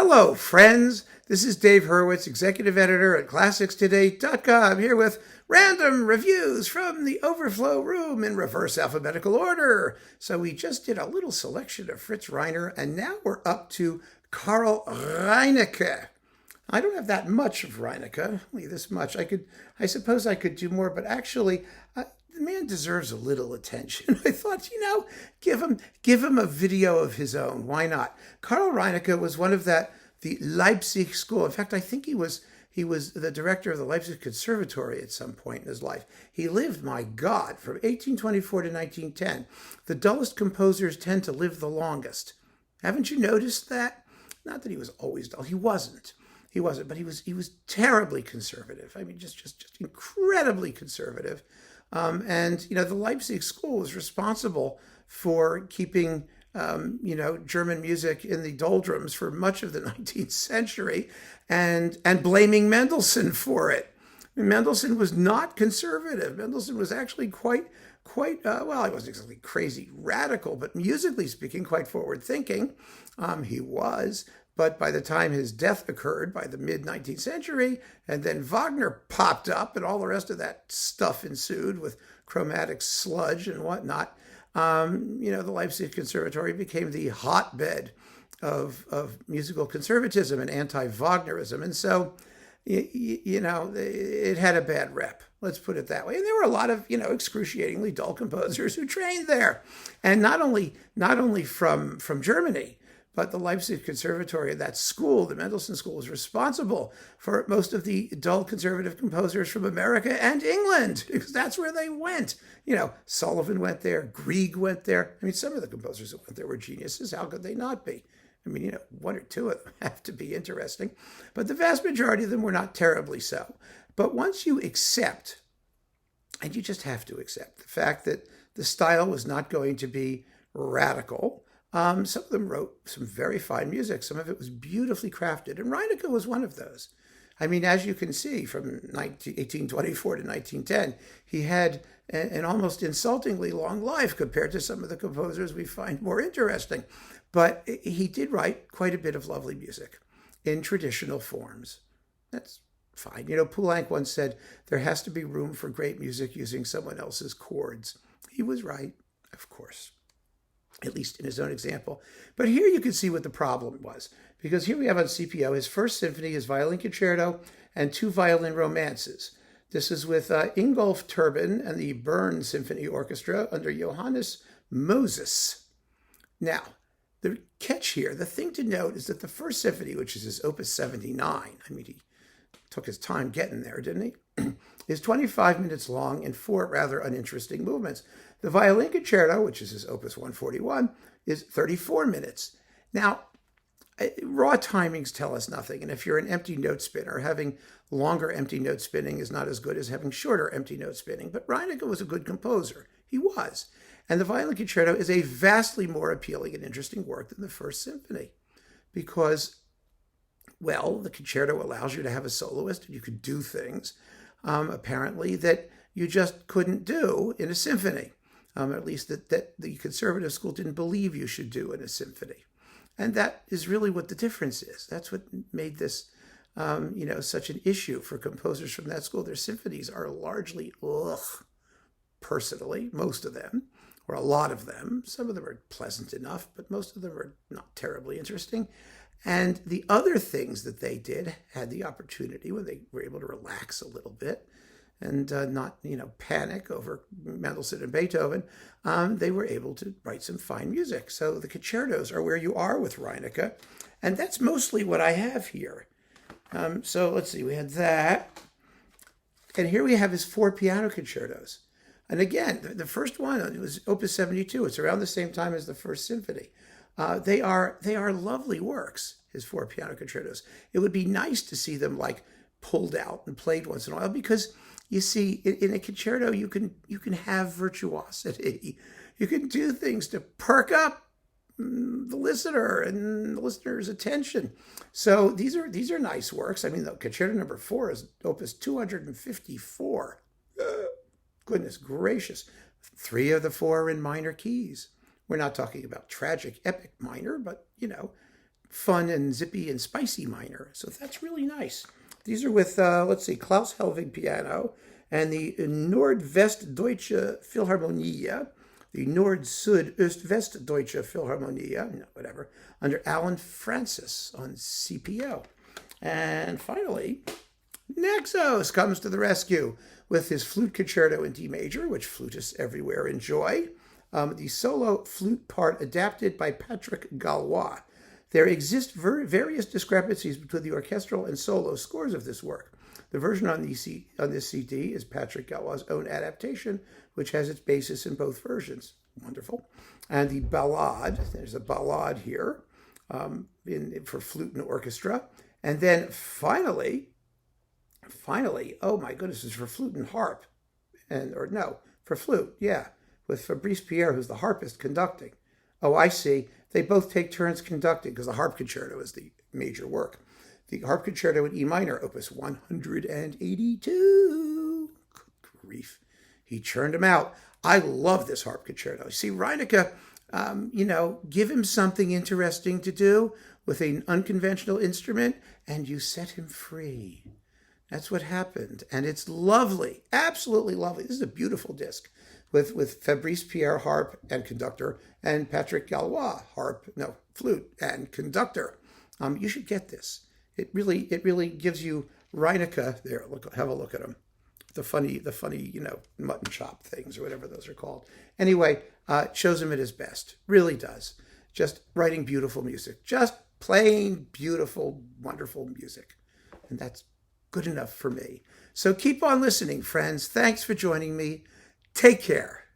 Hello, friends. This is Dave Hurwitz, executive editor at ClassicsToday.com, here with random reviews from the Overflow room in reverse alphabetical order. So we just did a little selection of Fritz Reiner, and now we're up to Karl Reinecke. I don't have that much of Reinecke, only this much. I suppose I could do more, but actually, the man deserves a little attention. I thought, give him a video of his own. Why not? Karl Reinecke was one of the Leipzig School. In fact, I think he was the director of the Leipzig Conservatory at some point in his life. He lived, my God, from 1824 to 1910. The dullest composers tend to live the longest. Haven't you noticed that? Not that he was always dull. He wasn't, but he was terribly conservative. I mean, just incredibly conservative. And the Leipzig School was responsible for keeping, German music in the doldrums for much of the 19th century and blaming Mendelssohn for it. Mendelssohn was not conservative. Mendelssohn was actually quite, he wasn't exactly crazy radical, but musically speaking, quite forward thinking. He was. But by the time his death occurred, by the mid-19th century, and then Wagner popped up and all the rest of that stuff ensued with chromatic sludge and whatnot, the Leipzig Conservatory became the hotbed of musical conservatism and anti-Wagnerism. And so, it had a bad rep. Let's put it that way. And there were a lot of, excruciatingly dull composers who trained there. And not only from Germany, but the Leipzig Conservatory, that school, the Mendelssohn School, is responsible for most of the dull conservative composers from America and England, because that's where they went. Sullivan went there, Grieg went there. I mean, some of the composers that went there were geniuses. How could they not be? I mean, one or two of them have to be interesting. But the vast majority of them were not terribly so. But once you accept, and you just have to accept, the fact that the style was not going to be radical, some of them wrote some very fine music. Some of it was beautifully crafted. And Reinecke was one of those. I mean, as you can see, from 1824 to 1910, he had an almost insultingly long life compared to some of the composers we find more interesting. But he did write quite a bit of lovely music in traditional forms. That's fine. Poulenc once said, there has to be room for great music using someone else's chords. He was right, of course, at least in his own example. But here you can see what the problem was, because here we have on CPO his first symphony, his violin concerto, and two violin romances. This is with Ingolf Turbin and the Bern Symphony Orchestra under Johannes Moses. Now, the catch here, the thing to note is that the first symphony, which is his Opus 79, I mean, he took his time getting there, didn't he? Is 25 minutes long and four rather uninteresting movements. The violin concerto, which is his Opus 141, is 34 minutes. Now, raw timings tell us nothing. And if you're an empty note spinner, having longer empty note spinning is not as good as having shorter empty note spinning. But Reinecke was a good composer. He was. And the violin concerto is a vastly more appealing and interesting work than the first symphony, because, well, the concerto allows you to have a soloist and you could do things, apparently, that you just couldn't do in a symphony. At least that the conservative school didn't believe you should do in a symphony. And that is really what the difference is. That's what made this, such an issue for composers from that school. Their symphonies are largely, personally, most of them, or a lot of them. Some of them are pleasant enough, but most of them are not terribly interesting. And the other things that they did had the opportunity, when they were able to relax a little bit, and not, panic over Mendelssohn and Beethoven, they were able to write some fine music. So the concertos are where you are with Reinecke, and that's mostly what I have here. So let's see, we had that. And here we have his four piano concertos. And again, the first one, it was Opus 72. It's around the same time as the first symphony. They are lovely works, his four piano concertos. It would be nice to see them pulled out and played once in a while, because you see, in a concerto, you can have virtuosity. You can do things to perk up the listener and the listener's attention. So these are nice works. I mean, the concerto number 4 is Opus 254. Goodness gracious. 3 of the 4 are in minor keys. We're not talking about tragic, epic minor, but, fun and zippy and spicy minor. So that's really nice. These are with, let's see, Klaus Helvig piano and the Nordwestdeutsche Philharmonie, the Nord-Süd-Öst-Westdeutsche Philharmonie, whatever, under Alan Francis on CPO. And finally, Naxos comes to the rescue with his flute concerto in D major, which flutists everywhere enjoy. The solo flute part adapted by Patrick Gallois. There exist various discrepancies between the orchestral and solo scores of this work. The version on this CD is Patrick Gallois' own adaptation, which has its basis in both versions. Wonderful. And the ballade, there's a ballade here for flute and orchestra. And then finally, oh my goodness, it's for flute and harp. For flute, yeah, with Fabrice Pierre, who's the harpist, conducting. Oh, I see. They both take turns conducting because the harp concerto is the major work. The harp concerto in E minor, opus 182. Good grief. He churned them out. I love this harp concerto. See, Reinecke, give him something interesting to do with an unconventional instrument, and you set him free. That's what happened. And it's lovely, absolutely lovely. This is a beautiful disc with Fabrice Pierre, harp and conductor, and Patrick Gallois, flute and conductor. You should get this. It really gives you Reinecke. There, have a look at him. The funny, mutton chop things or whatever those are called. Anyway, shows him at his best. Really does. Just writing beautiful music. Just playing beautiful, wonderful music. And that's good enough for me. So keep on listening, friends. Thanks for joining me. Take care.